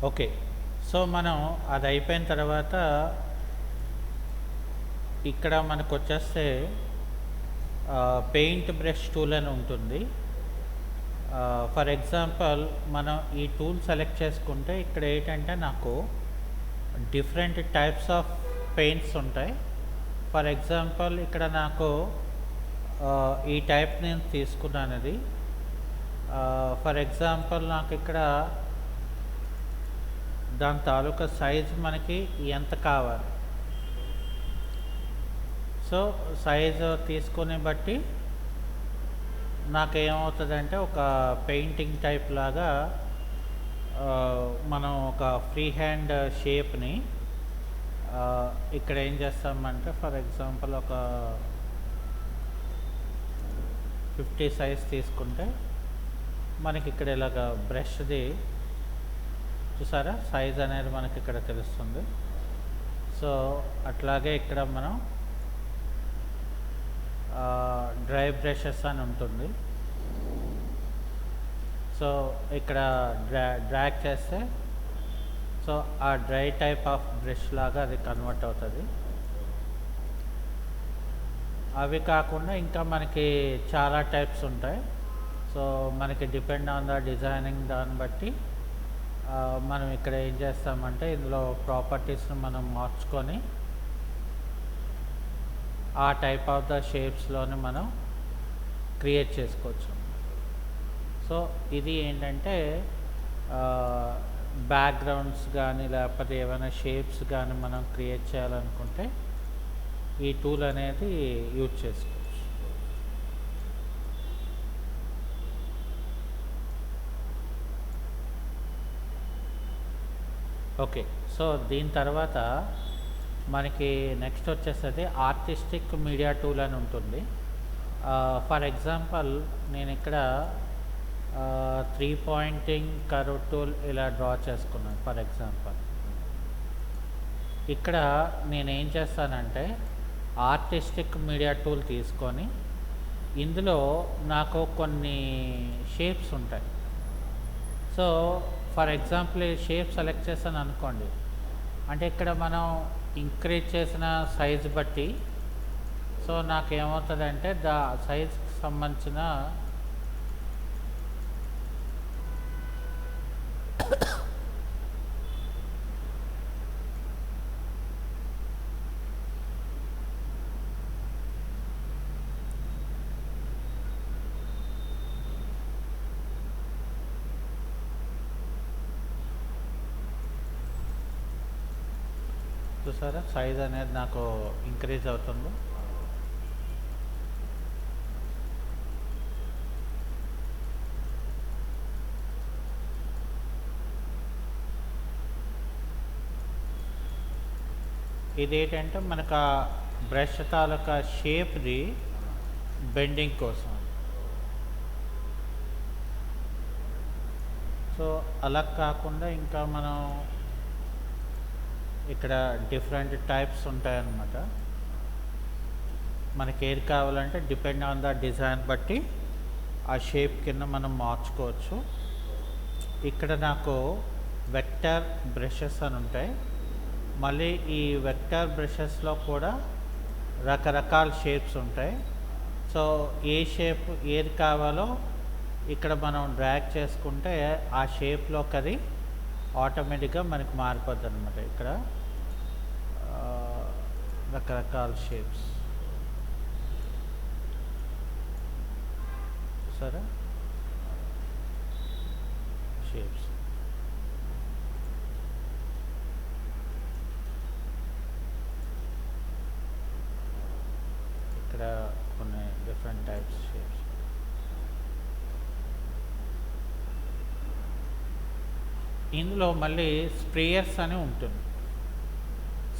Okay. So, మనం అది అయిపోయిన తర్వాత ఇక్కడ మనకొచ్చేస్తే పెయింట్ బ్రష్ టూల్ అని ఉంటుంది. ఫర్ ఎగ్జాంపుల్ మనం ఈ టూల్ సెలెక్ట్ చేసుకుంటే ఇక్కడ ఏంటంటే నాకు డిఫరెంట్ టైప్స్ ఆఫ్ పెయింట్స్ ఉంటాయి. ఫర్ ఎగ్జాంపుల్ ఇక్కడ నాకు ఈ టైప్ నేను తీసుకున్నాను. అది ఫర్ ఎగ్జాంపుల్ నాకు ఇక్కడ దాని తాలూకా సైజ్ మనకి ఎంత కావాలి. సో సైజు తీసుకుని బట్టి నాకేమవుతుందంటే ఒక పెయింటింగ్ టైప్ లాగా మనం ఒక ఫ్రీ హ్యాండ్ షేప్ని ఇక్కడ ఏం చేస్తామంటే ఫర్ ఎగ్జాంపుల్ ఒక 50 సైజ్ తీసుకుంటే మనకి ఇక్కడ ఇలాగ బ్రష్ది చూసారా సైజ్ అనేది మనకి ఇక్కడ తెలుస్తుంది. సో అట్లాగే ఇక్కడ మనం డ్రై బ్రషెస్ అని ఉంటుంది. సో ఇక్కడ డ్రాగ్ చేస్తే సో ఆ డ్రై టైప్ ఆఫ్ బ్రష్ లాగా అది కన్వర్ట్ అవుతుంది. అవి కాకుండా ఇంకా మనకి చాలా టైప్స్ ఉంటాయి. సో మనకి డిపెండ్ ఆన్ ద డిజైనింగ్ దాన్ని బట్టి మనం ఇక్కడ ఏం చేస్తామంటే ఇందులో ప్రాపర్టీస్ని మనం మార్చుకొని ఆ టైప్ ఆఫ్ ద షేప్స్లోనే మనం క్రియేట్ చేసుకోవచ్చు. సో ఇది ఏంటంటే బ్యాక్గ్రౌండ్స్ కానీ లేకపోతే ఏమైనా షేప్స్ కానీ మనం క్రియేట్ చేయాలనుకుంటే ఈ టూల్ అనేది యూజ్ చేసుకోవచ్చు. ఓకే. సో దీని తర్వాత మనకి నెక్స్ట్ వచ్చేస్తుంది ఆర్టిస్టిక్ మీడియా టూల్ అని ఉంటుంది. ఫర్ ఎగ్జాంపుల్ నేను ఇక్కడ 3 పాయింటింగ్ కర్వ్ టూల్ ఇలా డ్రా చేసుకున్నాను. ఫర్ ఎగ్జాంపుల్ ఇక్కడ నేనేం చేస్తానంటే ఆర్టిస్టిక్ మీడియా టూల్ తీసుకొని ఇందులో నాకు కొన్ని షేప్స్ ఉంటాయి. సో ఫర్ ఎగ్జాంపుల్ ఈ షేప్ సెలెక్ట్ చేస్తాను అనుకోండి, అంటే ఇక్కడ మనం ఇంక్రీజ్ చేసిన సైజ్ బట్టి సో నాకేమవుతుందంటే దా సైజ్కి సంబంధించిన చూసారా సైజ్ అనేది నాకు ఇంక్రీజ్ అవుతుంది. ఇదేంటంటే మనకు ఆ బ్రష్ తాలూకా షేప్ది బెండింగ్ కోసం. సో అలా కాకుండా ఇంకా మనం ఇక్కడ డిఫరెంట్ టైప్స్ ఉంటాయన్నమాట. మనకి ఏది కావాలంటే డిపెండ్ ఆన్ ద డిజైన్ బట్టి ఆ షేప్ కింద మనం మార్చుకోవచ్చు. ఇక్కడ నాకు వెక్టర్ బ్రషెస్ అని ఉంటాయి. మళ్ళీ ఈ వెక్టర్ బ్రషెస్లో కూడా రకరకాల షేప్స్ ఉంటాయి. సో ఏ షేప్ ఏది కావాలో ఇక్కడ మనం డ్రాగ్ చేసుకుంటే ఆ షేప్లోకి అది ఆటోమేటిక్గా మనకి మారిపోద్ది అనమాట. ఇక్కడ రకరకాల షేప్స్ సరే షేప్స్ ఇక్కడ కొన్ని డిఫరెంట్ టైప్స్ షేప్స్. ఇందులో మళ్ళీ స్ప్రేయర్స్ అని ఉంటుంది.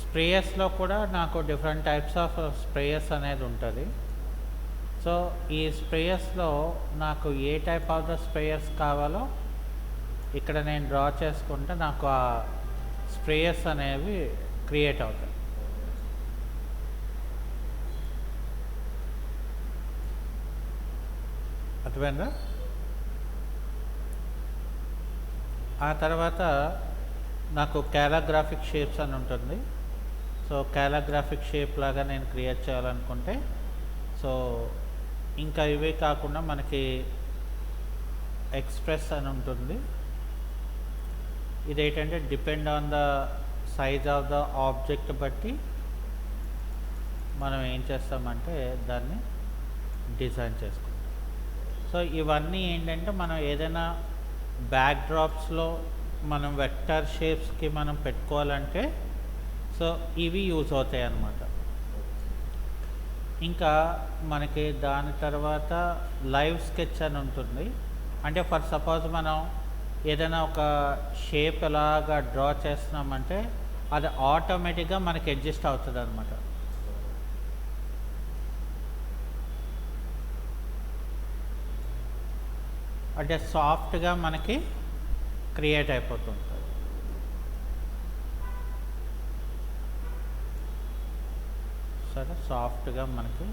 స్ప్రేయర్స్లో కూడా నాకు డిఫరెంట్ టైప్స్ ఆఫ్ స్ప్రేయర్స్ అనేది ఉంటుంది. సో ఈ స్ప్రేయర్స్లో నాకు ఏ టైప్ ఆఫ్ ద స్ప్రేయర్స్ కావాలో ఇక్కడ నేను డ్రా చేసుకుంటే నాకు ఆ స్ప్రేయర్స్ అనేవి క్రియేట్ అవుతాయి. అర్థమైందా? ఆ తర్వాత నాకు క్యాలాగ్రాఫిక్ షేప్స్ అని ఉంటుంది. సో క్యాలాగ్రాఫిక్ షేప్ లాగా నేను క్రియేట్ చేయాలనుకుంటే, సో ఇంకా ఇవే కాకుండా మనకి ఎక్స్ప్రెస్ అని ఉంటుంది. ఇదేంటంటే depend on the size of the object బట్టి మనం ఏం చేస్తామంటే దాన్ని డిజైన్ చేసుకుంటాం. సో ఇవన్నీ ఏంటంటే మనం ఏదైనా బ్యాక్ డ్రాప్స్లో మనం వెక్టర్ షేప్స్కి మనం పెట్టుకోవాలంటే సో ఇవి యూజ్ అవుతాయి అన్నమాట. ఇంకా మనకి దాని తర్వాత లైవ్ స్కెచ్ అని ఉంటుంది. అంటే ఫర్ సపోజ్ మనం ఏదైనా ఒక షేప్ ఎలాగా డ్రా చేస్తున్నామంటే అది ఆటోమేటిక్గా మనకి అడ్జస్ట్ అవుతుంది అనమాట. అంటే సాఫ్ట్గా మనకి క్రియేట్ అయిపోతుంది. సరే, సాఫ్ట్గా మనకి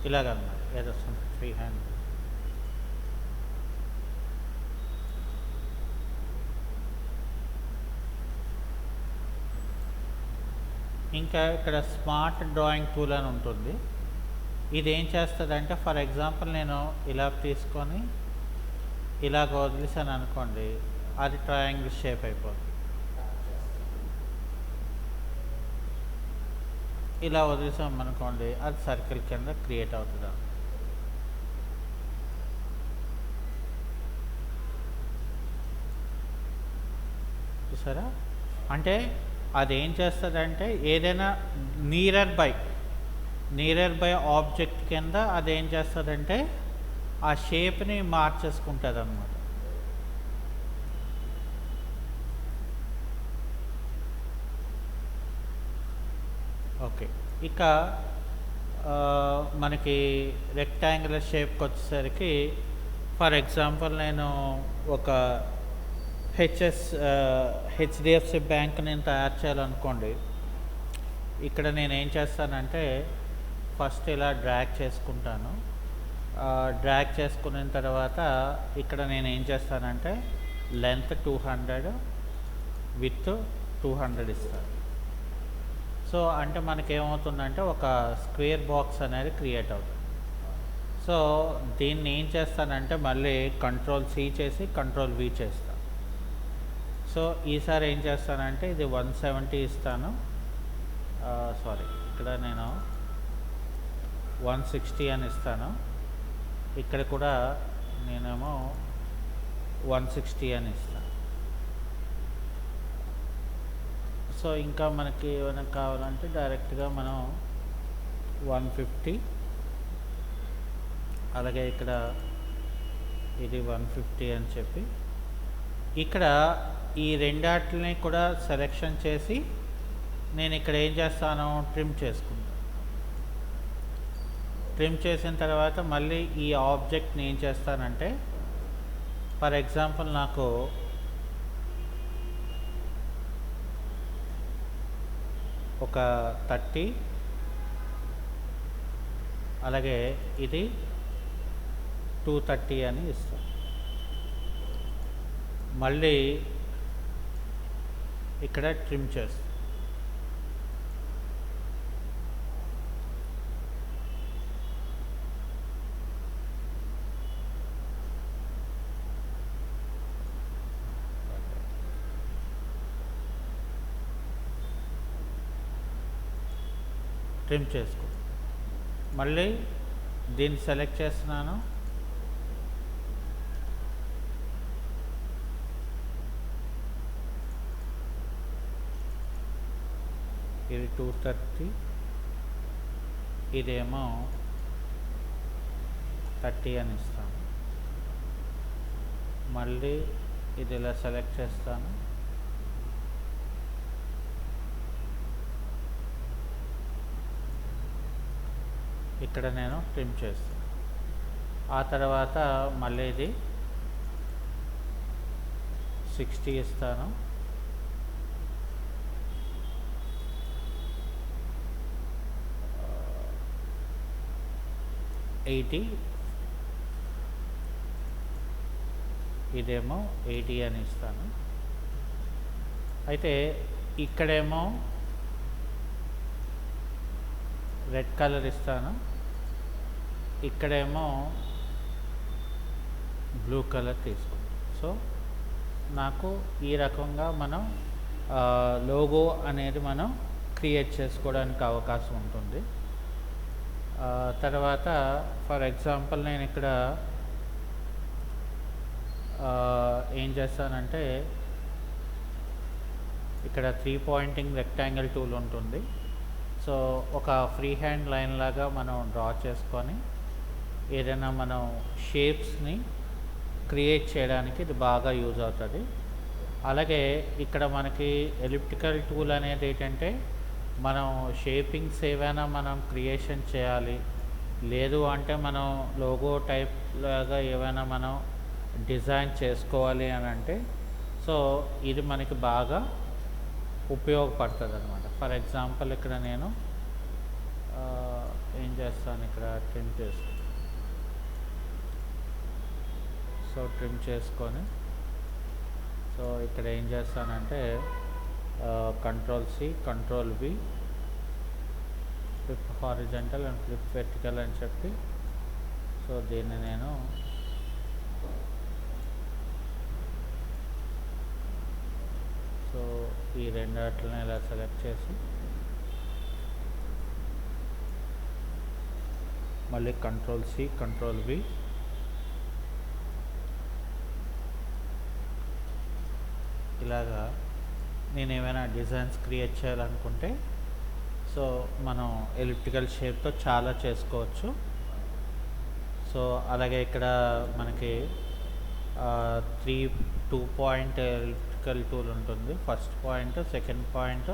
ఇలాగన్నమాట. ఏదో ఫ్రీ హ్యాండ్. ఇంకా ఇక్కడ స్మార్ట్ డ్రాయింగ్ టూల్ అని ఉంటుంది. ఇది ఏం చేస్తుందంటే ఫర్ ఎగ్జాంపుల్ నేను ఇలా తీసుకొని ఇలాగ వదిలేసాను అనుకోండి, అది ట్రయాంగిల్ షేప్ అయిపోతుంది. ఇలా వదిలేసాం అనుకోండి, అది సర్కిల్ కింద క్రియేట్ అవుతుంది. చూసారా? అంటే అదేం చేస్తుందంటే ఏదైనా నియర్ బై ఆబ్జెక్ట్ కింద అదేం చేస్తుందంటే ఆ షేప్ని మార్చేసుకుంటుంది అన్నమాట. ఓకే, ఇక మనకి రెక్టాంగులర్ షేప్కి వచ్చేసరికి ఫర్ ఎగ్జాంపుల్ నేను ఒక హెచ్డిఎఫ్సి బ్యాంక్ నేను తయారు చేయాలనుకోండి. ఇక్కడ నేను ఏం చేస్తానంటే ఫస్ట్ ఇలా డ్రాగ్ చేసుకుంటాను. డ్రాగ్ చేసుకున్న తర్వాత ఇక్కడ నేను ఏం చేస్తానంటే లెంత్ 200 విత్ 200 ఇస్తాను. సో అంటే మనకేమవుతుందంటే ఒక స్క్వేర్ బాక్స్ అనేది క్రియేట్ అవుతుంది. సో దీన్ని ఏం చేస్తానంటే మళ్ళీ Ctrl+C చేసి Ctrl+V చేస్తాను. సో ఈసారి ఏం చేస్తానంటే ఇది 170 ఇస్తాను. సారీ, ఇక్కడ నేను 160 అని ఇస్తాను. ఇక్కడ కూడా నేనేమో 160 అని ఇస్తాను. సో ఇంకా మనకి ఏమైనా కావాలంటే డైరెక్ట్గా మనం 150, అలాగే ఇక్కడ ఇది 150 అని చెప్పి ఇక్కడ ఈ రెండాటిని కూడా సెలెక్షన్ చేసి నేను ఇక్కడ ఏం చేస్తాను, ట్రిమ్ చేసుకుంటాను. ట్రిమ్ చేసిన తర్వాత మళ్ళీ ఈ ఆబ్జెక్ట్ని ఏం చేస్తానంటే ఫర్ ఎగ్జాంపుల్ నాకు ఒక 30, అలాగే ఇది 230 అని ఇస్తాను. మళ్ళీ ఇక్కడ ట్రిమ్ చేస్తాను. ట్రిమ్ చేసుకో. మళ్ళీ దీన్ని సెలెక్ట్ చేస్తున్నాను. ఇది 230, ఇదేమో 30 అని ఇస్తాను. మళ్ళీ ఇది ఇలా సెలెక్ట్ చేస్తాను. ఇక్కడ నేను ట్రిమ్ చేస్తాను. ఆ తర్వాత మళ్ళీ ఇది 60 ఇస్తాను. ఇదేమో 80 అని ఇస్తాను. అయితే ఇక్కడేమో రెడ్ కలర్ ఇస్తాను, ఇక్కడేమో బ్లూ కలర్ తీసుకుంటాం. సో నాకు ఈ రకంగా మనం లోగో అనేది మనం క్రియేట్ చేసుకోవడానికి అవకాశం ఉంటుంది. తర్వాత ఫర్ ఎగ్జాంపుల్ నేను ఇక్కడ ఏం చేస్తానంటే ఇక్కడ 3 పాయింటింగ్ రెక్టాంగిల్ టూల్ ఉంటుంది. సో ఒక ఫ్రీ హ్యాండ్ లైన్ లాగా మనం డ్రా చేసుకొని ఏదైనా మనం షేప్స్ని క్రియేట్ చేయడానికి ఇది బాగా యూజ్ అవుతుంది. అలాగే ఇక్కడ మనకి ఎలిప్టికల్ టూల్ అనేది ఏంటంటే మనం షేపింగ్స్ ఏవైనా మనం క్రియేషన్ చేయాలి, లేదు అంటే మనం లోగో టైప్ లాగా ఏవైనా మనం డిజైన్ చేసుకోవాలి అని అంటే సో ఇది మనకి బాగా ఉపయోగపడుతుంది అనమాట. ఫర్ ఎగ్జాంపుల్ ఇక్కడ నేను ఏం చేస్తాను, ఇక్కడ ట్రిమ్ చేసుకుంటాను. సో ట్రిమ్ చేసుకొని సో ఇక్కడ ఏం చేస్తానంటే Ctrl+C Ctrl+V flip horizontal and flip vertical అని చెప్పి సో దీన్ని నేను సో ఈ రెండాట్లని ఇలా సెలెక్ట్ చేసి మళ్ళీ Ctrl+C Ctrl+V ఇలాగా నేను ఏమైనా డిజైన్స్ క్రియేట్ చేయాలనుకుంటే సో మనం ఎలిప్టికల్ షేప్తో చాలా చేసుకోవచ్చు. సో అలాగే ఇక్కడ మనకి 2 పాయింట్ ఎలిప్టికల్ టూల్ ఉంటుంది. ఫస్ట్ పాయింట్, సెకండ్ పాయింట్,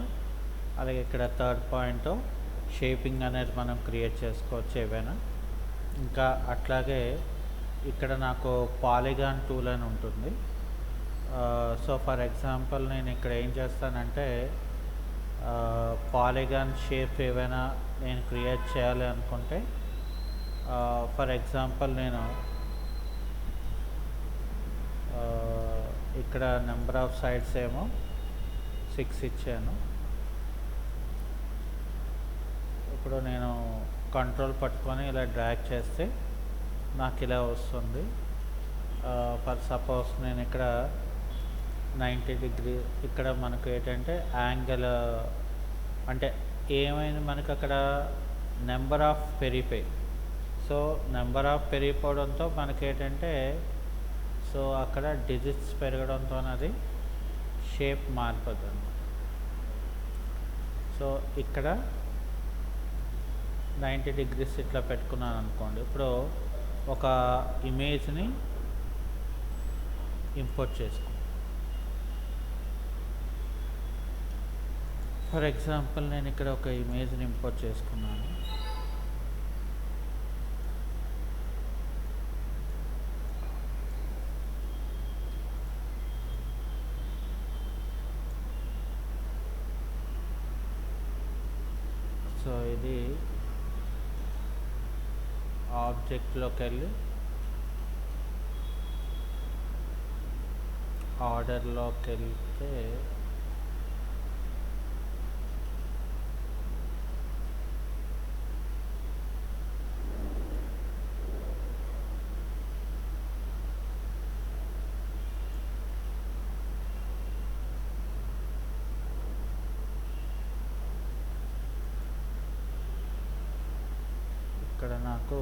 అలాగే ఇక్కడ థర్డ్ పాయింట్ షేపింగ్ అనేది మనం క్రియేట్ చేసుకోవచ్చు ఏవైనా. ఇంకా అట్లాగే ఇక్కడ నాకు పాలిగాన్ టూల్ అని ఉంటుంది. సో ఫర్ ఎగ్జాంపుల్ నేను ఇక్కడ ఏం చేస్తానంటే పాలిగాన్ షేప్ ఏవైనా నేను క్రియేట్ చేయాలి అనుకుంటే ఫర్ ఎగ్జాంపుల్ నేను ఇక్కడ నెంబర్ ఆఫ్ సైడ్స్ ఏమో 6 ఇచ్చాను. ఇప్పుడు నేను కంట్రోల్ పట్టుకొని ఇలా డ్రాగ్ చేస్తే నాకు ఇలా వస్తుంది. ఫర్ సపోజ్ నేను ఇక్కడ 90 డిగ్రీ ఇక్కడ మనకు ఏంటంటే యాంగిల్ అంటే ఏమైంది మనకు అక్కడ నెంబర్ ఆఫ్ పెరిగిపోయి. సో నెంబర్ ఆఫ్ పెరిగిపోవడంతో మనకి ఏంటంటే సో అక్కడ డిజిట్స్ పెరగడంతో అది షేప్ మారిపోతుంది. సో ఇక్కడ 90 డిగ్రీస్ ఇట్లా పెట్టుకున్నాను అనుకోండి. ఇప్పుడు ఒక ఇమేజ్ని ఇంపోర్ట్ చేసుకుంటాం. ఫర్ ఎగ్జాంపుల్ నేను ఇక్కడ ఒక ఇమేజ్ని ఇంపోర్ట్ చేసుకున్నాను. సో ఇది ఆబ్జెక్ట్లోకి వెళ్ళి ఆర్డర్లోకి వెళ్తే ఇక్కడ నాకు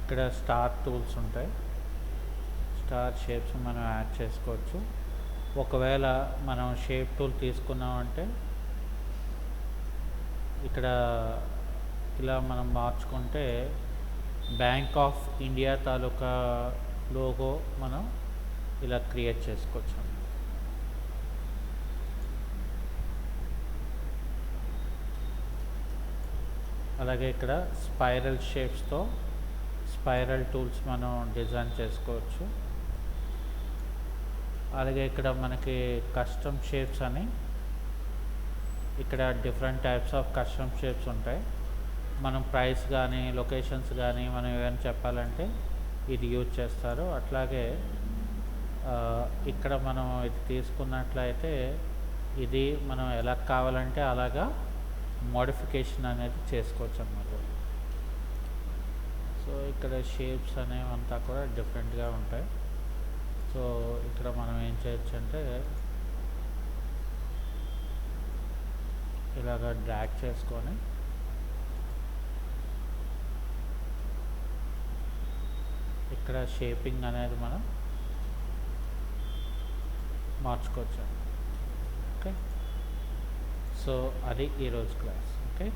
ఇక్కడ స్టార్ టూల్స్ ఉంటాయి. స్టార్ షేప్స్ మనం యాడ్ చేసుకోవచ్చు. ఒకవేళ మనం షేప్ టూల్ తీసుకున్నామంటే ఇక్కడ ఇలా మనం మార్చుకుంటే bank of India taluka logo మనం ఇలా క్రియేట్ చేసుకోవచ్చు. అలాగే ఇక్కడ స్పైరల్ షేప్స్తో స్పైరల్ టూల్స్ మనం డిజైన్ చేసుకోవచ్చు. అలాగే ఇక్కడ మనకి కస్టమ్ షేప్స్ అని ఇక్కడ different types of custom shapes ఉంటాయి. మనం ప్రైస్ కానీ లొకేషన్స్ కానీ మనం ఏమైనా చెప్పాలంటే ఇది యూజ్ చేస్తారు. అట్లాగే ఇక్కడ మనం ఇది తీసుకున్నట్లయితే ఇది మనం ఎలా కావాలంటే అలాగా మోడిఫికేషన్ అనేది చేసుకోవచ్చు అన్నమాట. సో ఇక్కడ షేప్స్ అనేవి అంతా కూడా డిఫరెంట్గా ఉంటాయి. సో ఇక్కడ మనం ఏం చేయొచ్చు అంటే ఇలాగ డ్రాగ్ చేసుకొని ఇక్కడ షేపింగ్ అనేది మనం మార్చుకోవచ్చు. ఓకే, సో అది ఈరోజు క్లాస్. ఓకే.